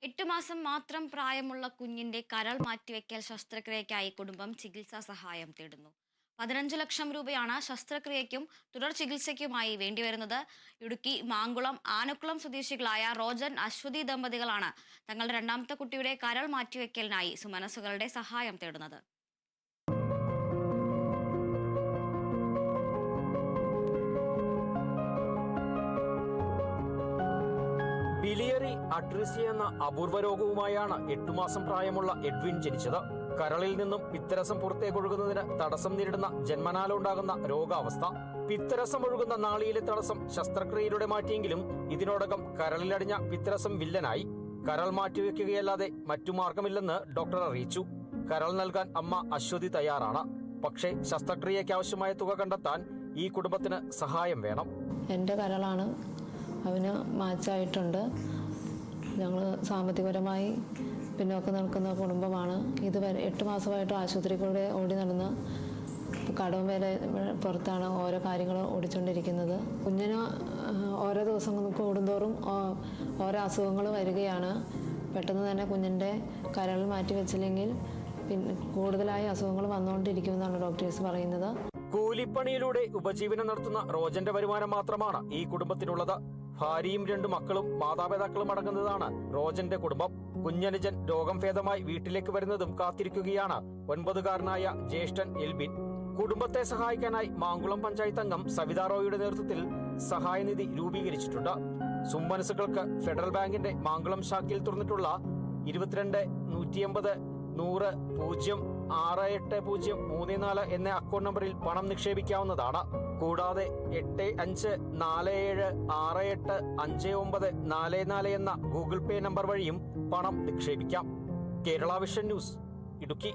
8 മാസം മാത്രം പ്രായമുള്ള കുഞ്ഞിന്റെ കരൾ മാറ്റിവെക്കൽ ശസ്ത്രക്രിയയ്ക്കായി കുടുംബം ചികിത്സാ സഹായം തേടുന്നു. 15 ലക്ഷം രൂപയാണ് ശസ്ത്രക്രിയയ്ക്കും തുടർ ചികിത്സയ്ക്കുമായി വേണ്ടിവരുന്നത്. ഇടുക്കി മാങ്കുളം ആനക്കുളം സ്വദേശികളായ റോജൻ അശ്വതി ദമ്പതികളാണ് തങ്ങളുടെ രണ്ടാമത്തെ കുട്ടിയുടെ കരൾ മാറ്റിവെക്കലിനായി സുമനസുകളുടെ സഹായം തേടുന്നത്. ബിലിയറി അട്രീസിയ എന്ന അപൂർവ രോഗവുമായാണ് 8 മാസം പ്രായമുള്ള എഡ്വിൻ ജനിച്ചത്. കരളിൽ നിന്നും പിത്തരസം പുറത്തേക്കൊഴുകുന്നതിന് തടസ്സം നേരിടുന്ന ജന്മനാലുണ്ടാകുന്ന രോഗാവസ്ഥ. പിത്തരസം ഒഴുകുന്ന നാളിയിലെ തടസ്സം ശസ്ത്രക്രിയയിലൂടെ മാറ്റിയെങ്കിലും ഇതിനോടകം കരളിലടിഞ്ഞ പിത്തരസം വില്ലനായി. കരൾ മാറ്റിവെക്കുകയല്ലാതെ മറ്റു മാർഗമില്ലെന്ന് ഡോക്ടർ അറിയിച്ചു. കരൾ നൽകാൻ അമ്മ അശ്വതി തയ്യാറാണ്. പക്ഷേ ശസ്ത്രക്രിയയ്ക്ക് ആവശ്യമായ തുക കണ്ടെത്താൻ ഈ കുടുംബത്തിന് സഹായം വേണം. എൻ്റെ കരളാണ്, അവന് മാച്ചായിട്ടുണ്ട്. ഞങ്ങൾ സാമ്പത്തികപരമായി പിന്നോക്കം നിൽക്കുന്ന കുടുംബമാണ്. ഇതുവരെ 8 മാസമായിട്ട് ആശുപത്രിയിലൂടെ ഓടി നടന്ന് കടവും വരെ പുറത്താണ് ഓരോ കാര്യങ്ങൾ ഓടിച്ചുകൊണ്ടിരിക്കുന്നത്. കുഞ്ഞിന് ഓരോ ദിവസം കൂടുന്തോറും ഓരോ അസുഖങ്ങൾ വരികയാണ്. പെട്ടെന്ന് തന്നെ കുഞ്ഞിൻ്റെ കരൾ മാറ്റി വെച്ചില്ലെങ്കിൽ പിന്നെ കൂടുതലായി അസുഖങ്ങൾ വന്നുകൊണ്ടിരിക്കുമെന്നാണ് ഡോക്ടേഴ്സ് പറയുന്നത്. കൂലിപ്പണിയിലൂടെ ഉപജീവനം നടത്തുന്ന റോജന്റെ വരുമാനം മാത്രമാണ് ഈ കുടുംബത്തിനുള്ളത്. ഭാര്യയും 2 മക്കളും മാതാപിതാക്കളും അടങ്ങുന്നതാണ് റോജന്റെ കുടുംബം. കുഞ്ഞനുജൻ രോഗം ഭേദമായി വീട്ടിലേക്ക് വരുന്നതും കാത്തിരിക്കുകയാണ് 9-കാരനായ ജ്യേഷ്ഠൻ എൽബിൻ. കുടുംബത്തെ സഹായിക്കാനായി മാങ്കുളം പഞ്ചായത്ത് അംഗം സവിത റോയിയുടെ നേതൃത്വത്തിൽ സഹായനിധി രൂപീകരിച്ചിട്ടുണ്ട്. സുമനസുകൾക്ക് ഫെഡറൽ ബാങ്കിന്റെ മാങ്കുളം ശാഖയിൽ തുറന്നിട്ടുള്ള 22 180 100 068 എന്ന അക്കൗണ്ട് നമ്പറിൽ പണം നിക്ഷേപിക്കാവുന്നതാണ്. കൂടാതെ 8547685944 എന്ന ഗൂഗിൾ പേ നമ്പർ വഴിയും പണം നിക്ഷേപിക്കാം. Kerala vision news, Idukki.